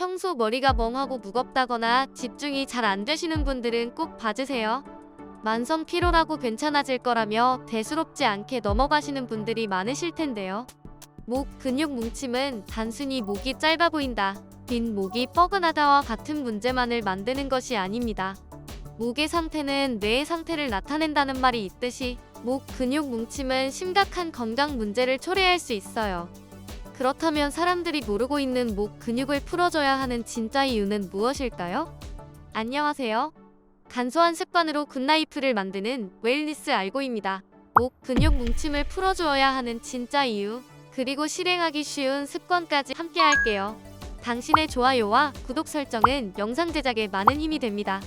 평소 머리가 멍하고 무겁다거나 집중이 잘 안 되시는 분들은 꼭 봐주세요. 만성 피로라고 괜찮아질 거라며 대수롭지 않게 넘어가시는 분들이 많으실 텐데요. 목 근육 뭉침은 단순히 목이 짧아 보인다, 빈 목이 뻐근하다와 같은 문제만을 만드는 것이 아닙니다. 목의 상태는 뇌의 상태를 나타낸다는 말이 있듯이 목 근육 뭉침은 심각한 건강 문제를 초래할 수 있어요. 그렇다면 사람들이 모르고 있는 목 근육을 풀어줘야 하는 진짜 이유는 무엇일까요? 안녕하세요. 간소한 습관으로 굿라이프를 만드는 웰니스 알고입니다. 목 근육 뭉침을 풀어주어야 하는 진짜 이유, 그리고 실행하기 쉬운 습관까지 함께 할게요. 당신의 좋아요와 구독 설정은 영상 제작에 많은 힘이 됩니다.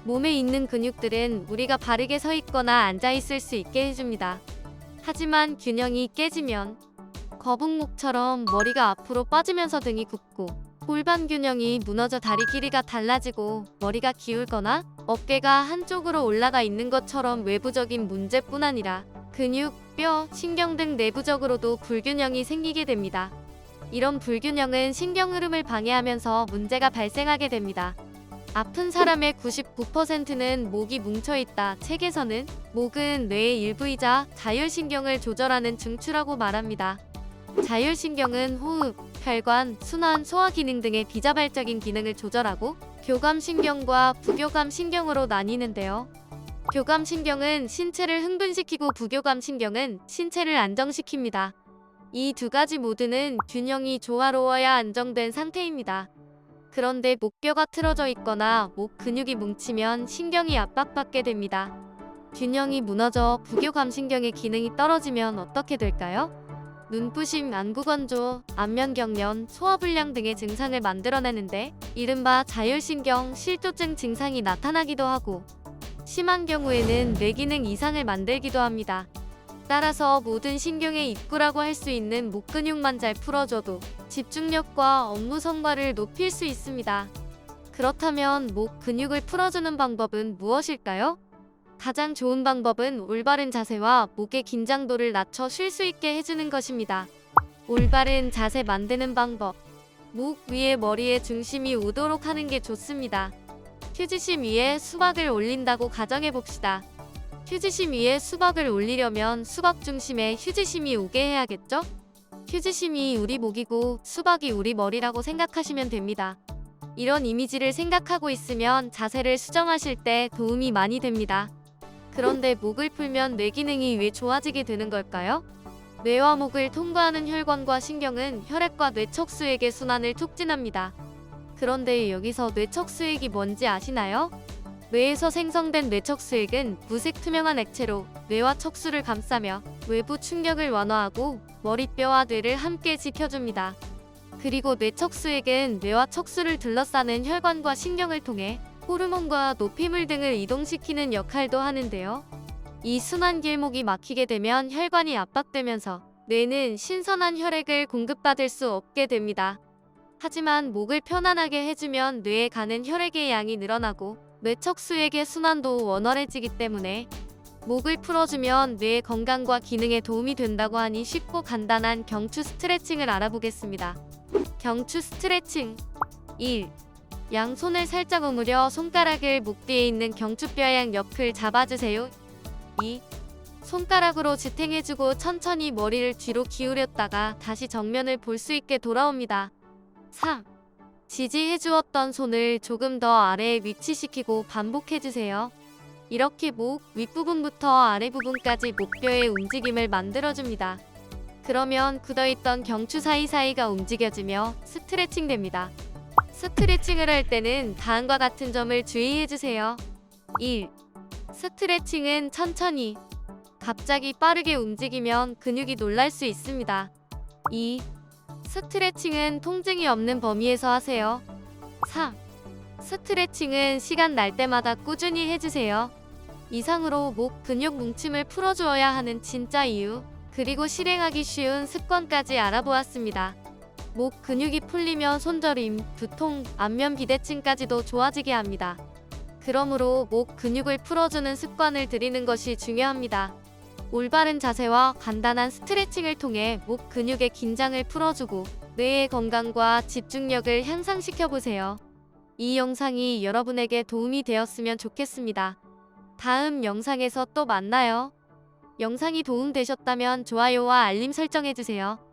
몸에 있는 근육들은 우리가 바르게 서 있거나 앉아 있을 수 있게 해줍니다. 하지만 균형이 깨지면 거북목처럼 머리가 앞으로 빠지면서 등이 굽고, 골반 균형이 무너져 다리 길이가 달라지고 머리가 기울거나 어깨가 한쪽으로 올라가 있는 것처럼 외부적인 문제뿐 아니라 근육, 뼈, 신경 등 내부적으로도 불균형이 생기게 됩니다. 이런 불균형은 신경 흐름을 방해하면서 문제가 발생하게 됩니다. 아픈 사람의 99%는 목이 뭉쳐있다. 책에서는 목은 뇌의 일부이자 자율신경을 조절하는 중추라고 말합니다. 자율신경은 호흡, 혈관, 순환, 소화 기능 등의 비자발적인 기능을 조절하고 교감신경과 부교감신경으로 나뉘는데요. 교감신경은 신체를 흥분시키고 부교감신경은 신체를 안정시킵니다. 이 두 가지 모두는 균형이 조화로워야 안정된 상태입니다. 그런데 목뼈가 틀어져 있거나 목 근육이 뭉치면 신경이 압박받게 됩니다. 균형이 무너져 부교감신경의 기능이 떨어지면 어떻게 될까요? 눈부심, 안구건조, 안면경련, 소화불량 등의 증상을 만들어내는데 이른바 자율신경 실조증 증상이 나타나기도 하고, 심한 경우에는 뇌기능 이상을 만들기도 합니다. 따라서 모든 신경의 입구라고 할 수 있는 목 근육만 잘 풀어줘도 집중력과 업무 성과를 높일 수 있습니다. 그렇다면 목 근육을 풀어주는 방법은 무엇일까요? 가장 좋은 방법은 올바른 자세와 목의 긴장도를 낮춰 쉴 수 있게 해주는 것입니다. 올바른 자세 만드는 방법. 목 위에 머리의 중심이 오도록 하는 게 좋습니다. 휴지심 위에 수박을 올린다고 가정해봅시다. 휴지심 위에 수박을 올리려면 수박 중심에 휴지심이 오게 해야겠죠? 휴지심이 우리 목이고 수박이 우리 머리라고 생각하시면 됩니다. 이런 이미지를 생각하고 있으면 자세를 수정하실 때 도움이 많이 됩니다. 그런데 목을 풀면 뇌 기능이 왜 좋아지게 되는 걸까요? 뇌와 목을 통과하는 혈관과 신경은 혈액과 뇌척수액의 순환을 촉진합니다. 그런데 여기서 뇌척수액이 뭔지 아시나요? 뇌에서 생성된 뇌척수액은 무색 투명한 액체로 뇌와 척수를 감싸며 외부 충격을 완화하고 머리뼈와 뇌를 함께 지켜줍니다. 그리고 뇌척수액은 뇌와 척수를 둘러싸는 혈관과 신경을 통해 호르몬과 노폐물 등을 이동시키는 역할도 하는데요. 이 순환 길목이 막히게 되면 혈관이 압박되면서 뇌는 신선한 혈액을 공급받을 수 없게 됩니다. 하지만 목을 편안하게 해주면 뇌에 가는 혈액의 양이 늘어나고 뇌척수액의 순환도 원활해지기 때문에 목을 풀어주면 뇌의 건강과 기능에 도움이 된다고 하니 쉽고 간단한 경추 스트레칭을 알아보겠습니다. 경추 스트레칭. 1. 양손을 살짝 오므려 손가락을 목 뒤에 있는 경추뼈양 옆을 잡아주세요. 2. 손가락으로 지탱해주고 천천히 머리를 뒤로 기울였다가 다시 정면을 볼 수 있게 돌아옵니다. 3. 지지해주었던 손을 조금 더 아래에 위치시키고 반복해주세요. 이렇게 목 윗부분부터 아래부분까지 목뼈의 움직임을 만들어줍니다. 그러면 굳어있던 경추 사이사이가 움직여지며 스트레칭 됩니다. 스트레칭을 할 때는 다음과 같은 점을 주의해주세요. 1. 스트레칭은 천천히, 갑자기 빠르게 움직이면 근육이 놀랄 수 있습니다. 2. 스트레칭은 통증이 없는 범위에서 하세요. 3. 스트레칭은 시간 날 때마다 꾸준히 해주세요. 이상으로 목 근육 뭉침을 풀어주어야 하는 진짜 이유, 그리고 실행하기 쉬운 습관까지 알아보았습니다. 목 근육이 풀리면 손저림, 두통, 안면 비대증까지도 좋아지게 합니다. 그러므로 목 근육을 풀어주는 습관을 들이는 것이 중요합니다. 올바른 자세와 간단한 스트레칭을 통해 목 근육의 긴장을 풀어주고 뇌의 건강과 집중력을 향상시켜 보세요. 이 영상이 여러분에게 도움이 되었으면 좋겠습니다. 다음 영상에서 또 만나요. 영상이 도움되셨다면 좋아요와 알림 설정해주세요.